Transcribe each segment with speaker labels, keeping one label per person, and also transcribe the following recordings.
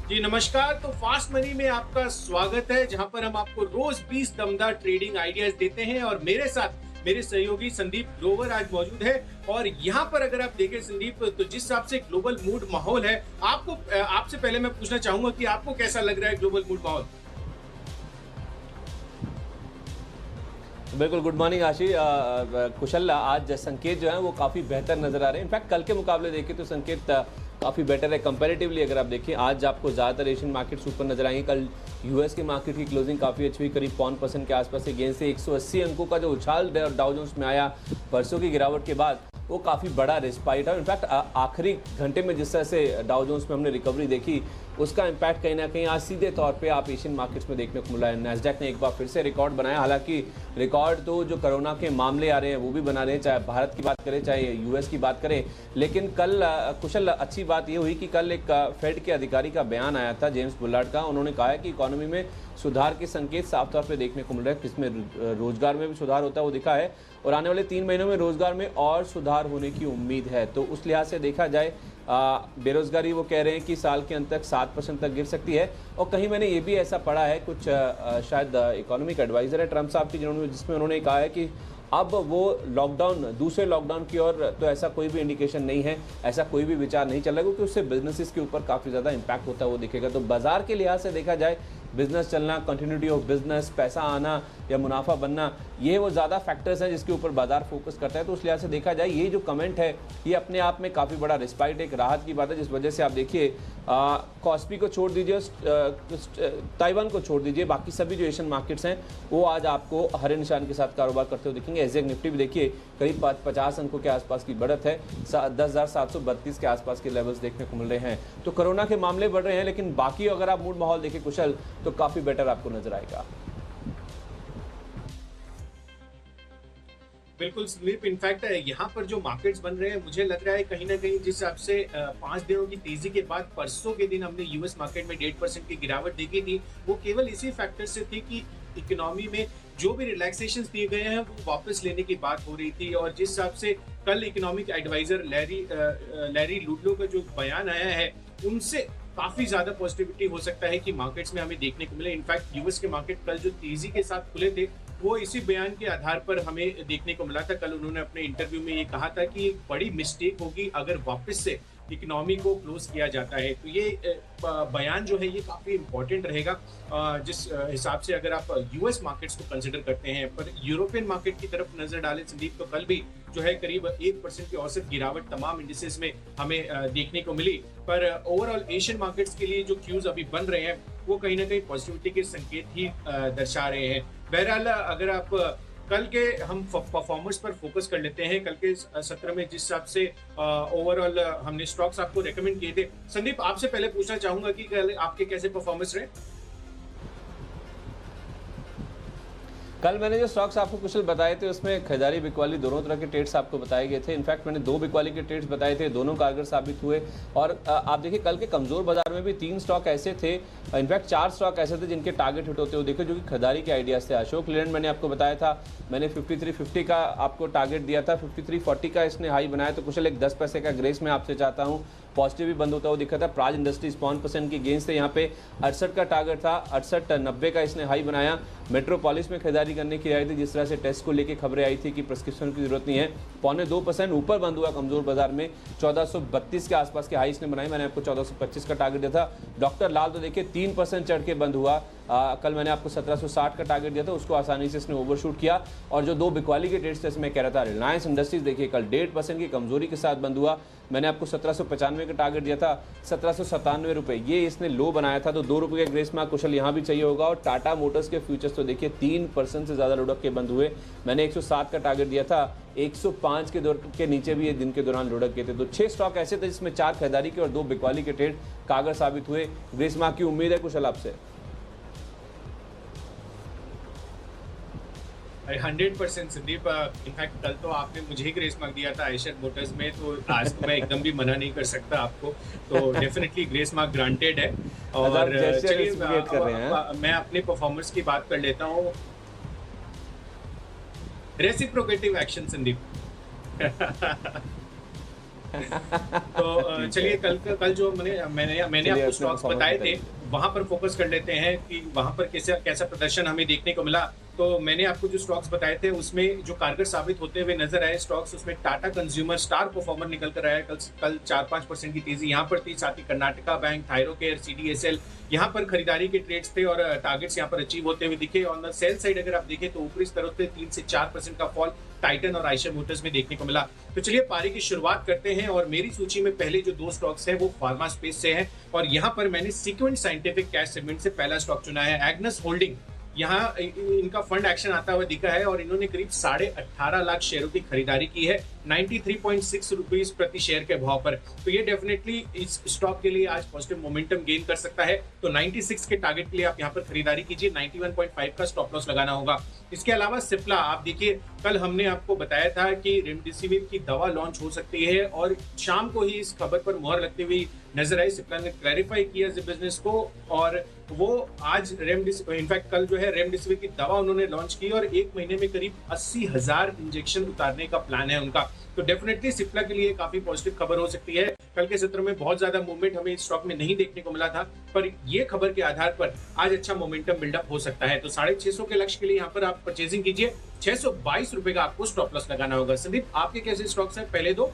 Speaker 1: जी नमस्कार। तो fast money में आपका स्वागत है, जहां पर हम आपको रोज 20 दमदार ट्रेडिंग आइडियाज देते हैं और मेरे साथ मेरे सहयोगी संदीप ग्रोवर आज मौजूद है। और यहां पर अगर आप देखें संदीप, तो जिस हिसाब से ग्लोबल मूड माहौल है, आपको आपसे पहले मैं पूछना चाहूंगा कि आपको कैसा लग रहा है ग्लोबल मूड माहौल?
Speaker 2: बिल्कुल, गुड मॉर्निंग आशी। कुशल, आज संकेत जो है वो काफ़ी बेहतर नज़र आ रहे हैं। इनफैक्ट कल के मुकाबले देखें तो संकेत काफ़ी बेटर है कंपैरेटिवली। अगर आप देखें आज आपको ज़्यादातर एशियन मार्केट्स ऊपर नजर आएंगे। कल यूएस की मार्केट की क्लोजिंग काफ़ी अच्छी हुई, करीब 5% के आसपास से गेन से 180 अंकों का जो उछाल डाउ जोन्स में आया परसों की गिरावट के बाद, वो काफ़ी बड़ा रिस्पाइट है। इनफैक्ट आखिरी घंटे में जिस तरह से डाउ जोन्स में हमने रिकवरी देखी, उसका इम्पैक्ट कहीं ना कहीं आज सीधे तौर पे आप एशियन मार्केट्स में देखने को मिला है। नैस्डैक ने एक बार फिर से रिकॉर्ड बनाया। हालांकि रिकॉर्ड तो जो कोरोना के मामले आ रहे हैं वो भी बना रहे हैं, चाहे भारत की बात करें चाहे यूएस की बात करें। लेकिन कल कुशल अच्छी बात ये हुई कि कल एक फेड के अधिकारी का बयान आया था, जेम्स बुलार्ड का। उन्होंने कहा है कि इकोनॉमी में सुधार के संकेत साफ तौर पे देखने को मिल रहे हैं, जिसमें रोजगार में भी सुधार होता है वो दिखा है, और आने वाले 3 महीनों में रोजगार में और सुधार होने की उम्मीद है। तो उस लिहाज से देखा जाए, बेरोजगारी वो कह रहे हैं कि साल के अंत तक 7% तक गिर सकती है। और कहीं मैंने ये भी ऐसा पढ़ा है, कुछ शायद इकोनॉमिक एडवाइजर है ट्रम्प साहब की, जिसमें उन्होंने कहा है कि अब वो लॉकडाउन, दूसरे लॉकडाउन की ओर तो ऐसा कोई भी इंडिकेशन नहीं है, ऐसा कोई भी विचार नहीं चल रहा, क्योंकि उससे बिजनेसेस के ऊपर काफ़ी ज़्यादा इम्पैक्ट होता है वो दिखेगा। तो बाजार के लिहाज से देखा जाए, बिजनेस चलना, कंटिन्यूटी ऑफ बिजनेस, पैसा आना या मुनाफा बनना, ये वो ज़्यादा फैक्टर्स हैं जिसके ऊपर बाजार फोकस करता है। तो उस लिहाज से देखा जाए, ये जो कमेंट है ये अपने आप में काफ़ी बड़ा रिस्पाइट, एक राहत की बात है, जिस वजह से आप देखिए कॉस्पी को छोड़ दीजिए, ताइवान को छोड़ दीजिए, बाकी सभी जो एशियन मार्केट्स हैं वो आज आपको हरे निशान के साथ कारोबार करते हुए दिखेंगे। एसजेक निफ्टी भी देखिए करीब 50 अंकों के आसपास की बढ़त है, 10,732 के आसपास के लेवल्स देखने को मिल रहे हैं। तो कोरोना के मामले बढ़ रहे हैं, लेकिन बाकी अगर आप मूड माहौल देखें कुशल, तो काफ़ी बेटर आपको नजर आएगा।
Speaker 1: बिल्कुल स्लीप। इनफैक्ट यहाँ पर जो मार्केट्स बन रहे हैं, मुझे लग रहा है कहीं ना कहीं जिस हिसाब से 5 दिनों की तेजी के बाद परसों के दिन हमने यूएस मार्केट में 1.5% की गिरावट देखी थी, वो केवल इसी फैक्टर से थी कि इकोनॉमी में जो भी रिलैक्सेशन दिए गए हैं वो वापस लेने की बात हो रही थी। और जिस हिसाब से कल इकोनॉमिक एडवाइजर लैरी लुडलो का जो बयान आया है, उनसे काफी ज्यादा पॉजिटिविटी हो सकता है कि मार्केट्स में हमें देखने को मिले। इनफैक्ट यूएस के मार्केट कल जो तेजी के साथ खुले थे, वो इसी बयान के आधार पर हमें देखने को मिला था। कल उन्होंने अपने इंटरव्यू में ये कहा था कि एक बड़ी मिस्टेक होगी अगर वापस से इकोनॉमी को क्लोज किया जाता है। तो ये बयान जो है ये काफी इंपॉर्टेंट रहेगा जिस हिसाब से अगर आप यूएस मार्केट्स को कंसिडर करते हैं। पर यूरोपियन मार्केट की तरफ नजर डालें संदीप, तो कल भी जो है करीब 1% की औसत गिरावट तमाम इंडिसेस में हमें देखने को मिली। पर ओवरऑल एशियन मार्केट्स के लिए जो क्यूज अभी बन रहे हैं वो कहीं ना कहीं पॉजिटिविटी के संकेत ही दर्शा रहे हैं। बहरहाल अगर आप कल के हम परफॉर्मर्स पर फोकस कर लेते हैं, कल के सत्र में जिस हिसाब से ओवरऑल हमने स्टॉक्स आपको रेकमेंड किए थे, संदीप आपसे पहले पूछना चाहूंगा कि कल आपके कैसे परफॉर्मेंस रहे?
Speaker 2: कल मैंने जो स्टॉक्स आपको कुशल बताए थे, उसमें खरीदारी बिकवाली दोनों तरह के ट्रेड्स आपको बताए गए थे। इनफैक्ट मैंने 2 बिकवाली के ट्रेड्स बताए थे, दोनों कारगर साबित हुए। और आप देखिए कल के कमजोर बाजार में भी 3 स्टॉक ऐसे थे, इनफैक्ट 4 स्टॉक ऐसे थे जिनके टारगेट हिट होते हुए देखो, जो कि खरीदारी के आइडियाज थे। अशोक लेलैंड मैंने आपको बताया था, मैंने 5350 का आपको टारगेट दिया था, 5340 का इसने हाई बनाया। तो कुशल एक 10 पैसे का ग्रेस मैं आपसे चाहता हूँ, पॉजिटिव भी बंद होता हुआ दिखा था। प्राज इंडस्ट्रीज 5% की गेंस थे, यहाँ पे 68 का टारगेट था, 6890 का इसने हाई बनाया। मेट्रोपॉलिस में खरीदारी करने की आई थी, जिस तरह से टेस्ट को लेके खबरें आई थी कि प्रिस्क्रिप्शन की जरूरत नहीं है, 0.25% ऊपर बंद हुआ कमजोर बाजार में। 1432 के आसपास के हाई इसने बनाए, मैंने आपको 1425 का टारगेट दिया था। डॉक्टर लाल तो देखिए 3% चढ़ के बंद हुआ। कल मैंने आपको 1760 का टारगेट दिया था, उसको आसानी से इसने ओवरशूट किया। और जो 2 बिकवाली के ट्रेड्स थे मैं कह रहा था, रिलायंस इंडस्ट्रीज देखिए कल 1.5% की कमजोरी के साथ बंद हुआ। मैंने आपको 1795 का टारगेट दिया था, 1797 रुपये ये इसने लो बनाया था। तो 2 रुपये का ग्रेस मार्क कुशल यहाँ भी चाहिए होगा। और टाटा मोटर्स के फ्यूचर्स तो देखिए 3% से ज़्यादा लुढ़क के बंद हुए। मैंने 107 का टारगेट दिया था, 105 के नीचे भी ये दिन के दौरान लुढ़क गए थे। तो 6 स्टॉक ऐसे थे जिसमें 4 खरीदारी के और 2 बिकवाली के ट्रेड कारगर साबित हुए। ग्रेस मार्क की उम्मीद है कुशल आपसे?
Speaker 1: 100% संदीप। इनफैक्ट कल तो आपने मुझे ही ग्रेस मार्क दिया था आयशर मोटर्स में, तो आज तो मैं एकदम भी मना नहीं कर सकता आपको। तो डेफिनेटली ग्रेस मार्क ग्रांटेड है। और चलिए मैं अपने परफॉर्मेंस की बात कर लेता हूँ। Reciprocative action Sandeep. तो चलिए कल जो मैंने
Speaker 2: चलिए
Speaker 1: आपको
Speaker 2: अपने
Speaker 1: स्टॉक्स
Speaker 2: परफॉर्मेंस
Speaker 1: बताए थे
Speaker 2: बताइए।
Speaker 1: वहां पर फोकस कर लेते हैं कि वहां पर कैसा कैसा प्रदर्शन हमें देखने को मिला। तो मैंने आपको जो स्टॉक्स बताए थे उसमें जो कारगर साबित होते हुए नजर आए स्टॉक्स, उसमें टाटा कंज्यूमर स्टार परफॉर्मर निकल कर आया। कल 4-5% की तेजी यहाँ पर थी। साथ ही कर्नाटका बैंक, थायरोकेयर, सीडीएसएल यहाँ पर खरीदारी के ट्रेड्स थे और टारगेट्स यहाँ पर अचीव होते हुए दिखे। ऑन द सेल साइड अगर आप देखें तो ऊपरी स्तरों पे 3 से 4% का फॉल टाइटन और आयशर मोटर्स में देखने को मिला। तो चलिए पारी की शुरुआत करते हैं और मेरी सूची में पहले जो दो स्टॉक्स हैं वो फार्मा स्पेस से हैं और यहाँ पर मैंने सीक्वेंट साइंटिफिक कैश सेगमेंट से पहला स्टॉक चुना है, एग्नस होल्डिंग। यहाँ इनका फंड एक्शन आता हुआ दिखा है और इन्होंने करीब 18.5 लाख शेयरों की खरीदारी की है 93.6 रुपीज प्रति शेयर के भाव पर। तो ये डेफिनेटली इस स्टॉक के लिए आज पॉजिटिव मोमेंटम गेन कर सकता है। तो 96 के टारगेट के लिए आप यहाँ पर खरीदारी कीजिए, 91.5 का स्टॉप लॉस लगाना होगा। इसके अलावा सिप्ला, आप देखिए कल हमने आपको बताया था कि रेमडेसिविर की दवा लॉन्च हो सकती है और शाम को ही इस खबर पर मुहर लगती हुई नजर आई। सिप्ला ने क्लैरिफाई किया बिजनेस को और वो आज इनफैक्ट कल जो है रेमडेसिविर की दवा उन्होंने लॉन्च की और एक महीने में करीब 80,000 इंजेक्शन उतारने का प्लान है उनका। तो डेफिनेटली सिप्ला के लिए काफी पॉजिटिव खबर हो सकती है। कल के सत्र में बहुत ज्यादा मूवमेंट हमें इस स्टॉक में नहीं देखने को मिला था, पर ये खबर के आधार पर आज अच्छा मोमेंटम बिल्डअप हो सकता है। तो 650 के लक्ष्य के लिए यहाँ पर आप परचेजिंग कीजिए। 622 रुपए का आपको स्टॉप लॉस लगाना होगा। संदीप, आपके कैसे स्टॉक्स हैं पहले दो?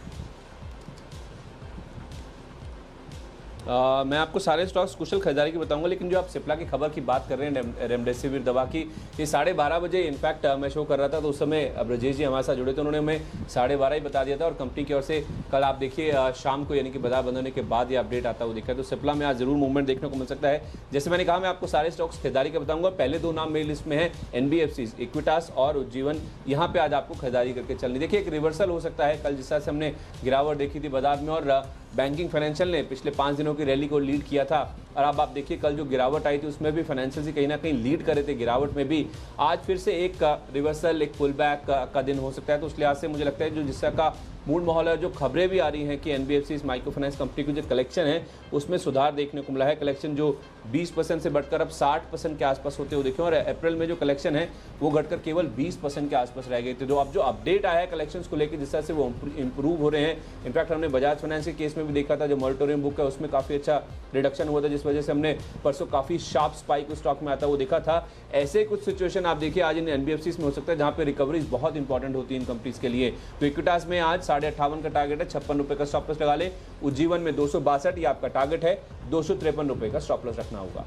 Speaker 2: मैं आपको सारे स्टॉक्स कुशल खरीदारी की बताऊंगा, लेकिन जो आप सिप्ला की खबर की बात कर रहे हैं रेमडेसिविर दवा की, ये 12:30 बजे इनफैक्ट मैं शो कर रहा था तो उस समय ब्रजेश जी हमारे साथ जुड़े थे, उन्होंने हमें 12:30 ही बता दिया था और कंपनी की ओर से कल आप देखिए शाम को यानी कि बाजार बंद होने के बाद ये अपडेट आता हुआ दिखा है। तो सिप्ला में आज जरूर मूवमेंट देखने को मिल सकता है। जैसे मैंने कहा मैं आपको सारे स्टॉक्स खरीदारी के बताऊंगा। पहले दो नाम मेरी लिस्ट में है NBFC, इक्विटास और उज्जीवन। यहाँ पे आज आपको खरीदारी करके चलनी। देखिए एक रिवर्सल हो सकता है कल जिस तरह से हमने गिरावट देखी थी बाजार में और बैंकिंग फाइनेंशियल ने पिछले 5 दिनों की रैली को लीड किया था और अब आप देखिए कल जो गिरावट आई थी उसमें भी फाइनेंशियल से कहीं ना कहीं लीड कर रहे थे गिरावट में भी। आज फिर से एक रिवर्सल, एक पुल बैक का दिन हो सकता है। तो उस लिहाज से मुझे लगता है जो जिस तरह का मूड माहौल है, जो खबरें भी आ रही हैं कि NBFC इस माइक्रो फाइनेंस कंपनी की जो कलेक्शन है उसमें सुधार देखने को मिला है। कलेक्शन जो 20% से बढ़कर अब 60% के आसपास होते हुए देखें और अप्रैल में जो कलेक्शन है वो घटकर केवल 20% के आसपास रह गए थे। तो अब जो अपडेट आया है कलेक्शंस को लेकर जिस तरह से वो इंप्रूव हो रहे हैं, इनफैक्ट हमने बजाज फाइनेंस के केस में भी देखा था जो मॉरिटोरियम बुक है उसमें काफ़ी अच्छा रिडक्शन हुआ था, जिस वजह से हमने परसों काफ़ी शार्प स्पाइक स्टॉक में आता वो देखा था। ऐसे कुछ सिचुएशन आप देखिए आज इन NBFCs में हो सकता है जहाँ पे रिकवरीज बहुत इंपॉर्टेंट होती है इन कंपनीज के लिए। तो इक्विटास में आज 58.5 का टारगेट है, 56 रुपये का स्टॉप लॉस लगा ले। उज्जीवन में 262 ये आपका टारगेट है, 253 रुपये का स्टॉप लॉस रखना होगा।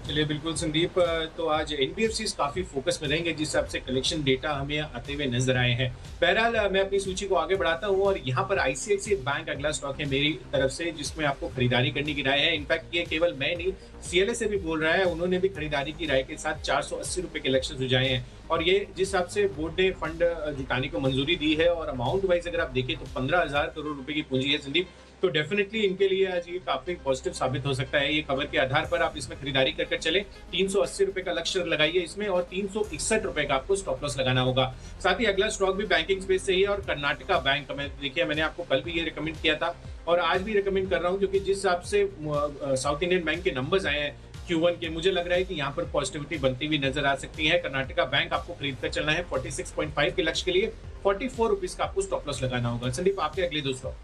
Speaker 1: चलिए बिल्कुल संदीप, तो आज NBFCs काफी फोकस में रहेंगे जिस हिसाब से कलेक्शन डेटा हमें आते हुए नजर आए हैं। बहरहाल मैं अपनी सूची को आगे बढ़ाता हूं और यहाँ पर ICICI बैंक अगला स्टॉक है मेरी तरफ से जिसमें आपको खरीदारी करने की राय है। इनफैक्ट ये केवल मैं नहीं, CLA से भी बोल रहा है, उन्होंने भी खरीदारी की राय के साथ 480 रुपए के लक्ष्य सुझाए हैं और ये जिस हिसाब से बोर्ड ने फंड जुटाने को मंजूरी दी है और अमाउंट वाइज अगर आप देखें तो 15,000 करोड़ रुपए की पूंजी है संदीप। तो डेफिनेटली इनके लिए आज ये काफी पॉजिटिव साबित हो सकता है। ये खबर के आधार पर आप इसमें खरीदारी करके चले। 380 रुपए का लक्ष्य लगाइए इसमें और 361 रुपए का आपको स्टॉप लॉस लगाना होगा। साथ ही अगला स्टॉक भी बैंकिंग स्पेस से ही है और कर्नाटका बैंक में देखिए मैंने आपको कल भी ये रिकमेंड किया था और आज भी रिकमेंड कर रहा हूँ क्योंकि जिस हिसाब से साउथ इंडियन बैंक के नंबर्स आए हैं Q1 के, मुझे लग रहा है कि यहाँ पर पॉजिटिविटी बनती हुई नजर आ सकती है। कर्नाटका बैंक आपको खरीद कर चलना है 46.5 के लक्ष्य के लिए, 44 रुपीज का आपको स्टॉप लॉस लगाना होगा। संदीप, आपके अगले दो स्टॉक?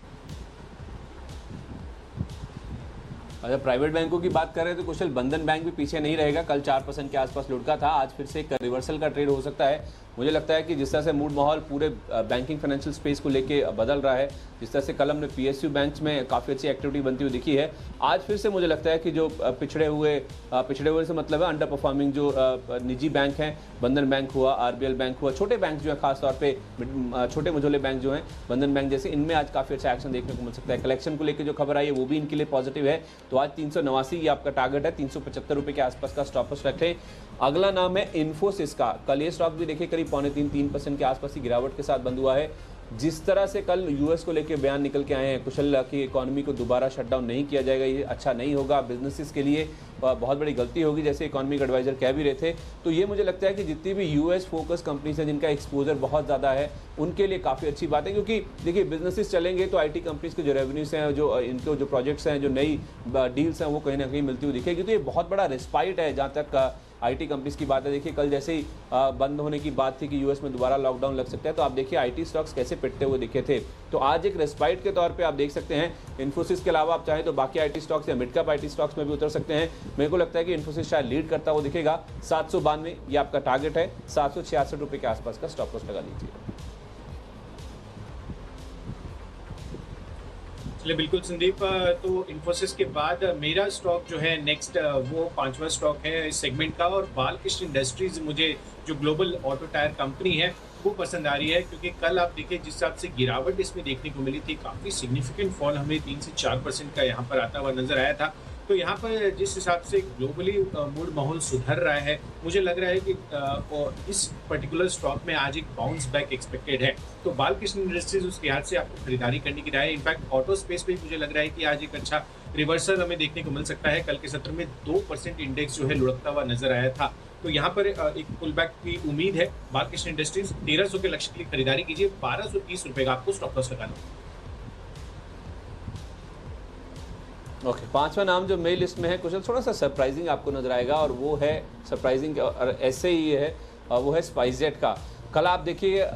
Speaker 2: अगर प्राइवेट बैंकों की बात करें तो कुशल बंधन बैंक भी पीछे नहीं रहेगा। कल 4% के आसपास लुढ़का था, आज फिर से एक रिवर्सल का ट्रेड हो सकता है। मुझे लगता है कि जिस तरह से मूड माहौल पूरे बैंकिंग फाइनेंशियल स्पेस को लेके बदल रहा है, जिस तरह से कल हमने PSU बैंक्स में काफ़ी अच्छी एक्टिविटी बनती हुई दिखी है, आज फिर से मुझे लगता है कि जो पिछड़े हुए से मतलब है अंडर परफॉर्मिंग जो निजी बैंक हैं, बंधन बैंक हुआ, RBL बैंक हुआ, छोटे बैंक जो है खासतौर पे छोटे मझोले बैंक जो हैं बंधन बैंक जैसे, इनमें आज काफ़ी अच्छा एक्शन देखने को मिल सकता है। कलेक्शन को लेकर जो खबर आई है वो भी इनके लिए पॉजिटिव है। तो आज 389 ये आपका टारगेट है, 375 रुपये के आसपास का स्टॉप लॉस रखें। अगला नाम है इन्फोसिस का। कल ये स्टॉक भी देखिए करीब 3.25% के आसपास की गिरावट के साथ बंद हुआ है। जिस तरह से कल US को लेकर बयान निकल के आए हैं कुशल की इकोनॉमी को दोबारा शटडाउन नहीं किया जाएगा, ये अच्छा नहीं होगा, बिजनेसेस के लिए बहुत बड़ी गलती होगी, जैसे इकोनॉमिक एडवाइजर कह भी रहे थे। तो ये मुझे लगता है कि जितनी भी US फोकस कंपनीज हैं जिनका एक्सपोजर बहुत ज़्यादा है उनके लिए काफ़ी अच्छी बात है, क्योंकि देखिए बिजनेसेस चलेंगे तो IT कंपनीज के जो रेवेन्यूज हैं, जो इनके जो प्रोजेक्ट्स हैं, जो नई डील्स हैं वो कहीं ना कहीं मिलती हुई दिखेगी। तो ये बहुत बड़ा रिस्पाइट है जहाँ तक आईटी कंपनीज की बात है, देखिए कल जैसे ही बंद होने की बात थी कि यूएस में दोबारा लॉकडाउन लग सकता है, तो आप देखिए आईटी स्टॉक्स कैसे पिटते हुए दिखे थे। तो आज एक रेस्पाइट के तौर पे आप देख सकते हैं इन्फोसिस के अलावा आप चाहें तो बाकी आईटी स्टॉक्स या मिड कैप आईटी स्टॉक्स में भी उतर सकते हैं। मेरे को लगता है कि इन्फोसिस शायद लीड करता हुआ दिखेगा। 792 ये आपका टारगेट है, 766 रुपये के आसपास का स्टॉप लॉस लगा लीजिए।
Speaker 1: चलिए बिल्कुल संदीप, तो इन्फोसिस के बाद मेरा स्टॉक जो है नेक्स्ट वो पांचवा स्टॉक है इस सेगमेंट का, और बालकृष्ण इंडस्ट्रीज मुझे जो ग्लोबल ऑटो टायर कंपनी है वो पसंद आ रही है, क्योंकि कल आप देखिए जिस हिसाब से गिरावट इसमें देखने को मिली थी, काफ़ी सिग्निफिकेंट फॉल हमें 3 से 4% का यहाँ पर आता हुआ नजर आया था। तो यहाँ पर जिस हिसाब से ग्लोबली मूड माहौल सुधर रहा है, मुझे लग रहा है कि इस पर्टिकुलर स्टॉक में आज एक बाउंस बैक एक्सपेक्टेड है। तो बालकृष्ण इंडस्ट्रीज उस लिहाज से आपको खरीदारी करने की राय है। इनफैक्ट ऑटो स्पेस पे मुझे लग रहा है कि आज एक अच्छा रिवर्सल हमें देखने को मिल सकता है। कल के सत्र में 2% इंडेक्स जो है लुढ़कता हुआ नजर आया था, तो यहाँ पर एक पुल बैक की उम्मीद है। बालकृष्ण इंडस्ट्रीज 1300 के लक्ष्य के लिए खरीदारी कीजिए, 1230 रुपए का आपको स्टॉप लॉस लगाना।
Speaker 2: ओके, पांचवा नाम जो मेरी लिस्ट में है कुशल, थोड़ा सा सरप्राइजिंग आपको नजर आएगा, और वो है सरप्राइजिंग और ऐसे ही है, वो है स्पाइसजेट का। कल आप देखिए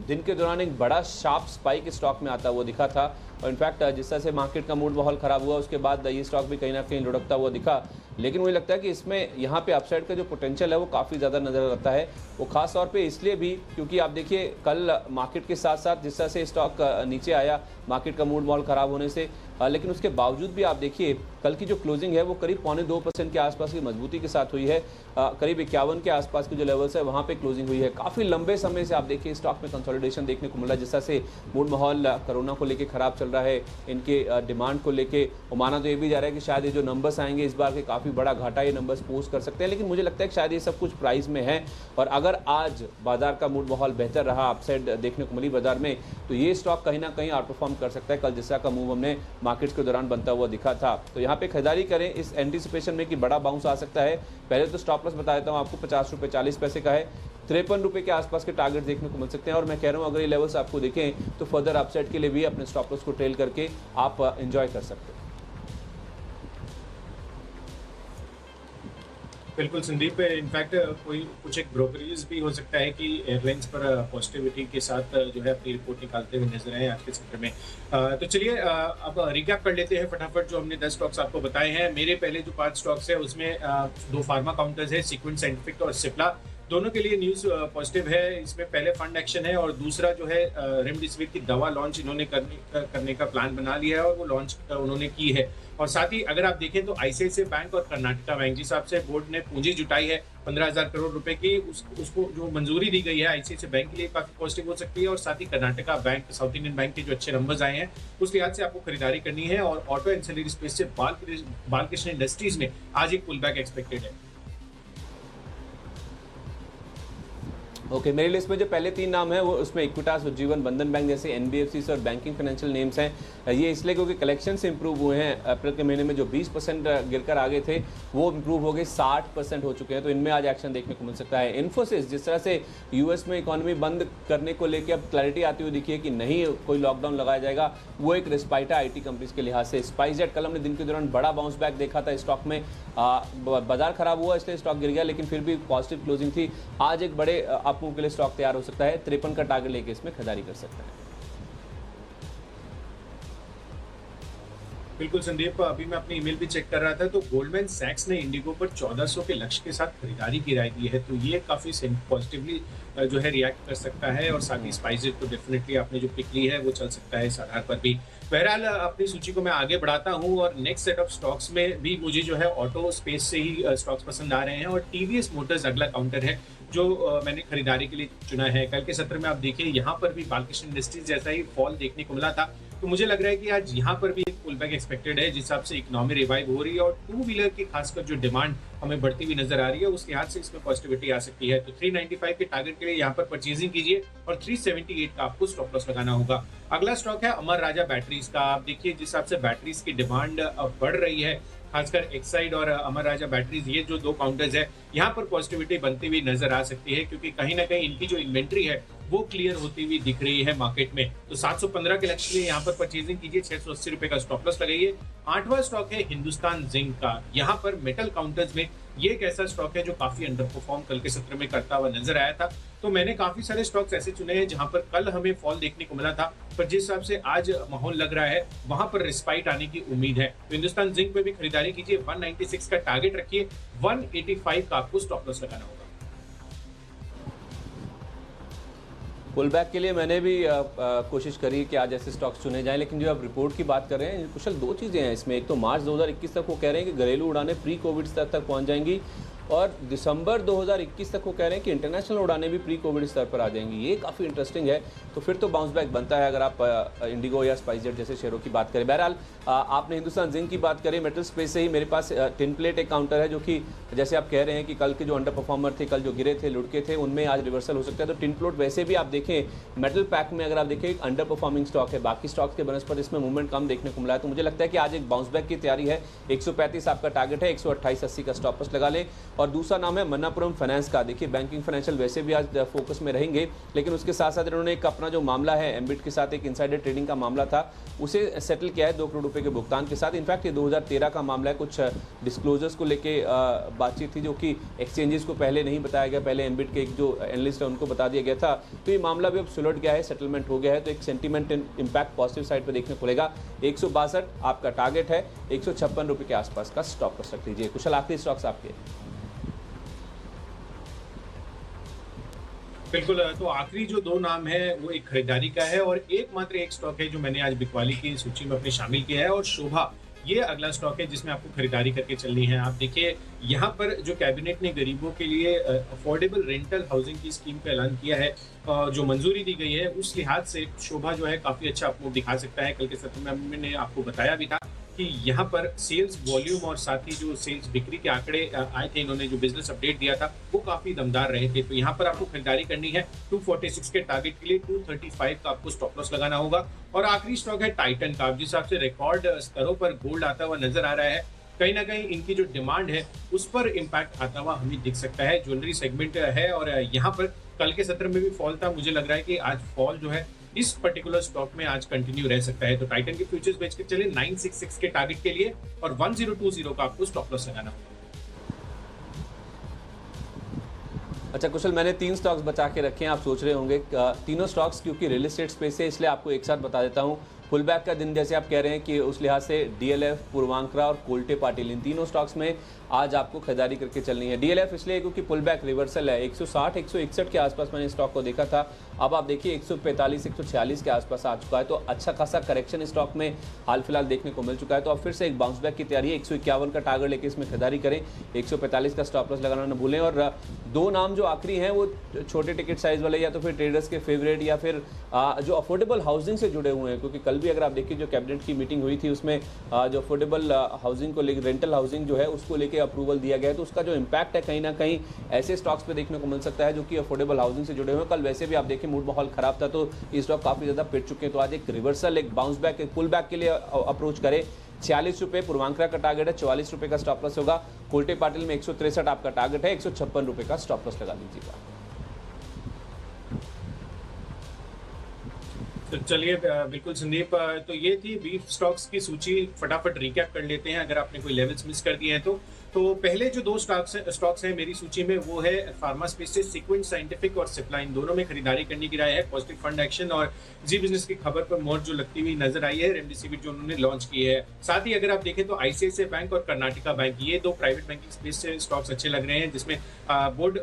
Speaker 2: दिन के दौरान एक बड़ा शार्प स्पाइक स्टॉक में आता हुआ दिखा था, और इनफैक्ट जिस तरह से मार्केट का मूड माहौल खराब हुआ उसके बाद ये स्टॉक भी कहीं ना कहीं लुढ़कता हुआ दिखा। लेकिन मुझे लगता है कि इसमें यहाँ पे अपसाइड का जो पोटेंशियल है वो काफ़ी ज़्यादा नज़र आता है। वो खास तौर पे इसलिए भी क्योंकि आप देखिए कल मार्केट के साथ साथ जिस तरह से स्टॉक नीचे आया मार्केट का मूड माहौल ख़राब होने से, लेकिन उसके बावजूद भी आप देखिए कल की जो क्लोजिंग है वो करीब 1.25% के आसपास की मजबूती के साथ हुई है। करीब 51 के आसपास के जो लेवल्स है वहाँ पे क्लोजिंग हुई है। काफ़ी लंबे समय से आप देखिए स्टॉक में कंसोलिडेशन देखने को मिल रहा है। जिस तरह से मूड माहौल कोरोना को लेकर ख़राब चल रहा है, इनके डिमांड को लेके, और माना तो ये भी जा रहा है कि शायद ये जो नंबर्स आएंगे इस बार के काफ़ी बड़ा घाटा ये नंबर्स पोस्ट कर सकते हैं। लेकिन मुझे लगता है कि शायद ये सब कुछ प्राइस में है, और अगर आज बाजार का मूड माहौल बेहतर रहा, अपसाइड देखने को मिली बाजार में, तो ये स्टॉक कहीं ना कहीं आउट परफॉर्म कर सकता है। कल जिस तरह का मूव हमने मार्केट्स के दौरान बनता हुआ दिखा था, तो यहाँ पे खरीदारी करें इस एंटीसिपेशन में कि बड़ा बाउंस आ सकता है। पहले तो स्टॉप लॉस बता देता हूँ आपको, 50 रुपये 40 पैसे का है, 53 रुपये के आसपास के टारगेट देखने को मिल सकते हैं। और मैं कह रहा हूँ अगर ये लेवल्स आपको दिखें तो फर्दर अपसाइड के लिए भी अपने स्टॉप लॉस को ट्रेल करके आप एंजॉय कर सकते हैं।
Speaker 1: बिल्कुल संदीप, इनफैक्ट कोई कुछ एक ब्रोकरेज भी हो सकता है कि एयरलाइंस पर पॉजिटिविटी के साथ जो है अपनी रिपोर्ट निकालते हुए नजर आए आज के सत्र में। तो चलिए अब रिकैप कर लेते हैं फटाफट जो हमने 10 स्टॉक्स आपको बताए हैं। मेरे पहले जो 5 स्टॉक्स है उसमें 2 फार्मा काउंटर्स है, सीक्वेंट साइंटिफिक और सिप्ला। दोनों के लिए न्यूज़ पॉजिटिव है। इसमें पहले फंड एक्शन है, और दूसरा जो है रेमडेसिविर की दवा लॉन्च इन्होंने करने का प्लान बना लिया है, और वो लॉन्च उन्होंने की है। और साथ ही अगर आप देखें तो आईसीआईसीआई बैंक और कर्नाटका बैंक, जिस हिसाब से बोर्ड ने पूंजी जुटाई है 15,000 करोड़ रुपए की, उसको जो मंजूरी दी गई है आईसीआईसीआई बैंक के लिए काफी पॉजिटिव हो सकती है। और साथ ही Karnataka bank, south Indian bank के जो अच्छे नंबर्स आए हैं उस लिहाज से आपको खरीदारी करनी है। और ऑटो एंसिलरी स्पेस से बालकृष्ण इंडस्ट्रीज में आज एक पुल बैक एक्सपेक्टेड है।
Speaker 2: ओके, मेरी लिस्ट में जो पहले 3 नाम हैं वो उसमें इक्विटास, उज्जीवन, बंधन बैंक जैसे एनबीएफसी और बैंकिंग फाइनेंशियल नेम्स हैं। ये इसलिए क्योंकि कलेक्शन से इंप्रूव हुए हैं। अप्रैल के महीने में जो 20% गिरकर आ गए थे वो इंप्रूव हो गए, 60% हो चुके हैं, तो इनमें आज एक्शन देखने को मिल सकता है। इन्फोसिस, जिस तरह से यूएस में इकोनॉमी बंद करने को लेकर अब क्लैरिटी आती हुई दिखी है कि नहीं कोई लॉकडाउन लगाया जाएगा, वो एक रिस्पाइट है आईटी कंपनीज के लिहाज से। स्पाइसजेट कल हमने दिन के दौरान बड़ा बाउंस बैक देखा था स्टॉक में, बाजार खराब हुआ इसलिए स्टॉक गिर गया, लेकिन फिर भी पॉजिटिव क्लोजिंग थी। आज एक बड़े अप मूव के लिए स्टॉक तैयार हो सकता है, 53 का टारगेट लेके इसमें खरीदारी कर सकते हैं।
Speaker 1: बिल्कुल संदीप, अभी मैं अपनी ईमेल भी चेक कर रहा था तो गोल्डमैन सैक्स ने इंडिगो पर 1400 के लक्ष्य के साथ खरीदारी की राय दी है, तो ये काफी पॉजिटिवली जो है रिएक्ट कर सकता है। और साथ ही स्पाइसेज तो डेफिनेटली आपने जो पिक ली है वो चल सकता है इस आधार पर भी। बहरहाल अपनी सूची को मैं आगे बढ़ाता हूँ, और नेक्स्ट सेट ऑफ स्टॉक्स में भी मुझे जो है ऑटो स्पेस से ही स्टॉक्स पसंद आ रहे हैं। और टीवीएस मोटर्स अगला काउंटर है जो मैंने खरीदारी के लिए चुना है। कल के सत्र में आप देखिए यहाँ पर भी बालकृष्ण इंडस्ट्रीज जैसा ही फॉल देखने को मिला था, तो मुझे लग रहा है कि आज यहाँ पर भी एक पुल बैक एक्सपेक्टेड है। जिस हिसाब से इकोनॉमी रिवाइव हो रही है और 2 व्हीलर की खासकर जो डिमांड हमें बढ़ती हुई नजर आ रही है, उस लिहाज से इसमें पॉजिटिविटी आ सकती है। तो 395 के टारगेट के लिए यहाँ पर परचेजिंग कीजिए, और 378 का आपको स्टॉप लॉस लगाना होगा। अगला स्टॉक है अमर राजा बैटरीज का। आप देखिए जिस हिसाब से बैटरीज की डिमांड बढ़ रही है, खासकर एक्साइड और अमर राजा बैटरीज, ये जो 2 काउंटर्स है यहाँ पर पॉजिटिविटी बनती हुई नजर आ सकती है, क्योंकि कहीं ना कहीं इनकी जो इन्वेंट्री है वो क्लियर होती हुई दिख रही है मार्केट में। तो 715 के लक्ष्य लिए यहाँ पर परचेजिंग कीजिए, 680 रुपए का स्टॉप लॉस लगाइए। 8वां स्टॉक है हिंदुस्तान जिंक का। यहाँ पर मेटल काउंटर्स में ये एक ऐसा स्टॉक है जो काफी अंडर परफॉर्म कल के सत्र में करता हुआ नजर आया था। तो मैंने काफी सारे स्टॉक्स ऐसे चुने हैं जहां पर कल हमें फॉल देखने को मिला था, पर जिस हिसाब से आज माहौल लग रहा है वहां पर रिस्पाइट आने की उम्मीद है। तो हिंदुस्तान जिंक पे भी खरीदारी कीजिए, 196 का टारगेट रखिए, 185 का आपको स्टॉप लॉस लगाना होगा।
Speaker 2: पुल बैक के लिए मैंने भी कोशिश करी कि आज ऐसे स्टॉक्स चुने जाएं, लेकिन जो आप रिपोर्ट की बात कर रहे हैं कुशल, दो चीज़ें हैं इसमें। एक तो मार्च 2021 तक वो कह रहे हैं कि घरेलू उड़ानें प्री कोविड स्तर तक पहुंच जाएंगी, और दिसंबर 2021 तक वो कह रहे हैं कि इंटरनेशनल उड़ानें भी प्री कोविड स्तर पर आ जाएंगी। ये काफ़ी इंटरेस्टिंग है। तो फिर तो बाउंस बैक बनता है अगर आप इंडिगो या स्पाइसजेट जैसे शेयरों की बात करें। बहरहाल आपने हिंदुस्तान जिंक की बात करें, मेटल स्पेस से ही मेरे पास टिन प्लेट एक काउंटर है, जो कि जैसे आप कह रहे हैं कि कल के जो अंडर परफॉर्मर थे, कल जो गिरे थे, लुढ़के थे, उनमें आज रिवर्सल हो सकता है। तो टिन प्लेट वैसे भी आप देखें मेटल पैक में अगर आप देखें एक अंडर परफॉर्मिंग स्टॉक है, बाकी स्टॉक्स के बनस्पत इसमें मूवमेंट कम देखने को मिला है। तो मुझे लगता है कि आज एक बाउंस बैक की तैयारी है। 135 आपका टारगेट है, 128.80 का स्टॉप लॉस लगा लें। और दूसरा नाम है मन्नापुरम फाइनेंस का। देखिए बैंकिंग फाइनेंशियल वैसे भी आज फोकस में रहेंगे, लेकिन उसके साथ साथ इन्होंने एक अपना जो मामला है एम्बिट के साथ, एक इनसाइडर ट्रेडिंग का मामला था, उसे सेटल किया है 2 करोड़ रुपए के भुगतान के साथ। इनफैक्ट ये 2013 का मामला है, कुछ डिस्क्लोजर्स को लेके बातचीत थी जो कि एक्सचेंजेस को पहले नहीं बताया गया, पहले एम्बिट के एक जो एनालिस्ट है उनको बता दिया गया था। तो ये मामला भी अब सुलझ गया है, सेटलमेंट हो गया है। तो एक सेंटीमेंट इम्पैक्ट पॉजिटिव साइड पर देखने को मिलेगा। 162 आपका टारगेट है, 156 रुपये के आसपास का स्टॉप लॉस रख लीजिए। कुशल आखिरी स्टॉक्स आपके।
Speaker 1: बिल्कुल, तो आखिरी जो 2 नाम है वो एक खरीदारी का है, और एकमात्र एक स्टॉक है जो मैंने आज बिकवाली की सूची में अपने शामिल किया है, और शोभा ये अगला स्टॉक है जिसमें आपको खरीदारी करके चलनी है। आप देखिए यहाँ पर जो कैबिनेट ने गरीबों के लिए अफोर्डेबल रेंटल हाउसिंग की स्कीम का ऐलान किया है, जो मंजूरी दी गई है, उस लिहाज से शोभा जो है काफी अच्छा आपको दिखा सकता है। कल के सत्र में मैंने आपको बताया भी था कि यहाँ पर सेल्स वॉल्यूम और साथ ही जो सेल्स बिक्री के आंकड़े आए थे, इन्होंने जो बिजनेस अपडेट दिया था वो काफी दमदार रहे थे। तो यहाँ पर आपको खरीदारी करनी है 246 के टारगेट के लिए, 235 का आपको स्टॉप लॉस लगाना होगा। और आखिरी स्टॉक है टाइटन का। जिस हिसाब से रिकॉर्ड स्तरों पर गोल्ड आता हुआ नजर आ रहा है, कहीं ना कहीं इनकी जो डिमांड है उस पर इम्पैक्ट आता हुआ हमें दिख सकता है। ज्वेलरी सेगमेंट है, और यहाँ पर कल के सत्र में भी फॉल था। मुझे लग रहा है कि आज फॉल जो है इस पर्टिकुलर स्टॉक में आज कंटिन्यू रह सकता है। तो टाइटन के फ्यूचर्स बेच के चले 966 के टारगेट के लिए, और 1020 का आपको स्टॉप लॉस लगाना होगा।
Speaker 2: अच्छा कुशल, मैंने 3 स्टॉक्स बचा के रखे हैं। आप सोच रहे होंगे तीनों स्टॉक्स क्योंकि रियल एस्टेट स्पेस है, इसलिए आपको एक साथ बता देता हूँ। पुल बैक का दिन जैसे आप कह रहे हैं कि उस लिहाज से डीएलएफ, पूर्वांकरा और कोल्टे पाटिल, इन तीनों स्टॉक्स में आज आपको खरीदारी करके चलनी है। डीएलएफ इसलिए क्योंकि पुल बैक रिवर्सल है, 160 161 के आसपास मैंने स्टॉक को देखा था, अब आप देखिए 145 146 के आसपास आ चुका है। तो अच्छा खासा करेक्शन स्टॉक में हाल फिलहाल देखने को मिल चुका है। तो अब फिर से एक बाउंस बैक की तैयारी है। 151 का टारगेट लेके इसमें खरीदारी करें, 145 का स्टॉप लॉस लगाना न भूलें। और 2 नाम जो आखिरी हैं वो छोटे टिकट साइज वाले, या तो फिर ट्रेडर्स के फेवरेट, या फिर जो अफोर्डेबल हाउसिंग से जुड़े हुए हैं। क्योंकि कल भी अगर आप देखिए जो कैबिनेट की मीटिंग हुई थी उसमें जो अफोर्डेबल हाउसिंग को लेकर, रेंटल हाउसिंग जो है उसको लेकर अप्रूवल दिया गया है। तो उसका जो इम्पैक्ट है कहीं ना कहीं ऐसे स्टॉक्स पे देखने को मिल सकता है जो कि अफोर्डेबल हाउसिंग से जुड़े हुए हैं। कल वैसे भी आप देखिए मूड माहौल खराब था, तो ये स्टॉक काफी ज्यादा पिट चुके हैं। तो आज एक रिवर्सल, एक बाउंस बैक, एक पुल बैक के लिए अप्रोच करें। 46 रुपये पूर्वांकरा का टारगेट है, 44 रुपये का स्टॉप लॉस होगा। कोल्टे पाटिल में 163 आपका टारगेट है, 156 रुपये का स्टॉप लॉस लगा लीजिएगा।
Speaker 1: तो चलिए बिल्कुल संदीप, तो ये थी बीफ स्टॉक्स की सूची। फटाफट रिकैप कर लेते हैं अगर आपने कोई लेवल्स मिस कर दिए हैं तो पहले जो 2 स्टॉक्स हैं मेरी सूची में, वो है फार्मा स्पेस से सीक्वेंट साइंटिफिक और सिप्लाइन, दोनों में खरीदारी करने की राय है। पॉजिटिव फंड एक्शन और जी बिजनेस की खबर पर मोहर जो लगती हुई नजर आई है, रेमडेसिविर जो उन्होंने लॉन्च की है। साथ ही अगर आप देखें तो आईसीआईसीआई बैंक और कर्नाटका बैंक, ये 2 प्राइवेट बैंकिंग स्पेस से स्टॉक्स अच्छे लग रहे हैं, जिसमें बोर्ड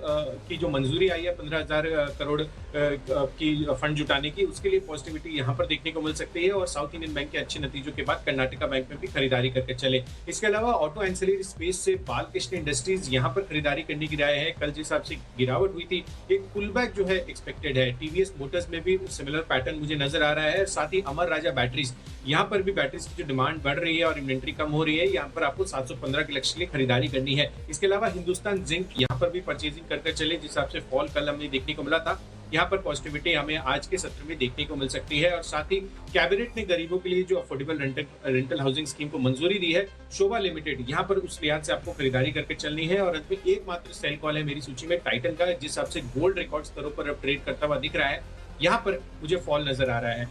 Speaker 1: की जो मंजूरी आई है 15,000 करोड़ की फंड जुटाने की, उसके लिए पॉजिटिविटी यहाँ पर देखने को मिल सकती है। और साउथ इंडियन बैंक के अच्छे नतीजों के बाद कर्नाटका बैंक में भी खरीदारी करके चले। इसके अलावा ऑटो एंसिलरी स्पेस से बालकृष्ण इंडस्ट्रीज, यहाँ पर खरीदारी करने की राय है। कल जिस हिसाब से गिरावट हुई थी, एक पुल बैक जो है एक्सपेक्टेड है। टीवीएस मोटर्स में भी सिमिलर पैटर्न मुझे नजर आ रहा है। साथ ही अमर राजा बैटरीज, यहाँ पर भी बैटरीज की जो डिमांड बढ़ रही है और इन्वेंट्री कम हो रही है, यहाँ पर आपको 715 के लक्ष्य के लिए खरीदारी करनी है। इसके अलावा हिंदुस्तान जिंक, यहाँ पर भी परचेजिंग करके चले। जिस हिसाब से फॉल कल हमें देखने को मिला था, यहाँ पर पॉजिटिविटी हमें आज के सत्र में देखने को मिल सकती है। और साथ ही कैबिनेट ने गरीबों के लिए जो अफोर्डेबल रेंटल हाउसिंग स्कीम को मंजूरी दी है, शोभा लिमिटेड, यहाँ पर उस लिहाज से आपको खरीदारी करके चलनी है। और अंत में एकमात्र सेल कॉल है मेरी सूची में टाइटन का, जिस हिसाब से गोल्ड रिकॉर्ड स्तरों पर अब ट्रेड करता हुआ दिख रहा है, यहाँ पर मुझे फॉल नजर आ रहा है।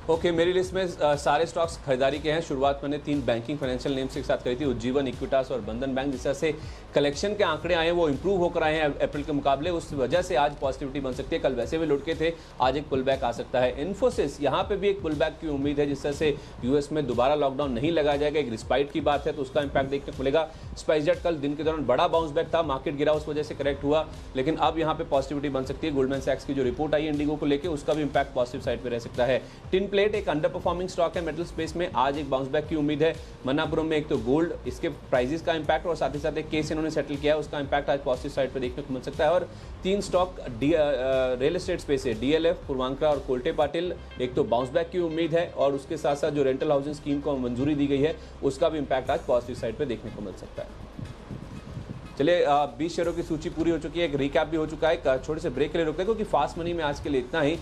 Speaker 2: ओके, मेरी लिस्ट में सारे स्टॉक्स खरीदारी के हैं। शुरुआत मैंने 3 बैंकिंग फाइनेंशियल नेम्स के साथ करी थी, उज्जीवन, इक्विटास और बंधन बैंक। जिस तरह से कलेक्शन के आंकड़े आए हैं वो इंप्रूव होकर आए हैं अप्रैल के मुकाबले, उस वजह से आज पॉजिटिविटी बन सकती है। कल वैसे भी लुट के थे, आज एक पुल बैक आ सकता है। इन्फोसिस, यहाँ पे भी एक पुल बैक की उम्मीद है। जिस तरह से यूएस में दोबारा लॉकडाउन नहीं लगाया जाएगा, एक रिस्पाइट की बात है, तो उसका इंपैक्ट देखने को मिलेगा। स्पाइसजेट कल दिन के दौरान बड़ा बाउंस बैक था, मार्केट गिरा, उस वजह से करेक्ट हुआ, लेकिन अब यहाँ पे पॉजिटिविटी बन सकती है। गोल्डमैन सैक्स की जो रिपोर्ट आई है इंडिगो को लेकर, उसका भी इंपैक्ट पॉजिटिव साइड पे रह सकता है। टिन प्लेट एक अंडर परफॉर्मिंग स्टॉक है मेटल स्पेस में, आज एक बाउंस बैक की उम्मीद है। मन्नापुरम में एक तो गोल्ड, इसके प्राइसेस का इंपैक्ट और साथ ही साथ एक केस इन्होंने सेटल किया है, उसका इंपैक्ट आज पॉजिटिव साइड पे देखने को मिल सकता है। और 3 स्टॉक रियल एस्टेट स्पेस है, डीएलएफ, पूर्वांकरा और कोल्टे पाटिल, एक तो बाउंस बैक की उम्मीद है और उसके साथ साथ जो रेंटल हाउसिंग स्कीम को मंजूरी दी गई है उसका भी इंपैक्ट आज पॉजिटिव साइड पे देखने को मिल सकता है। चलिए, 20 शेयरों की सूची पूरी हो चुकी है, एक रिकैप भी हो चुका है। छोटे से ब्रेक के लिए रुकते हैं क्योंकि फास्ट मनी में आज के लिए इतना ही।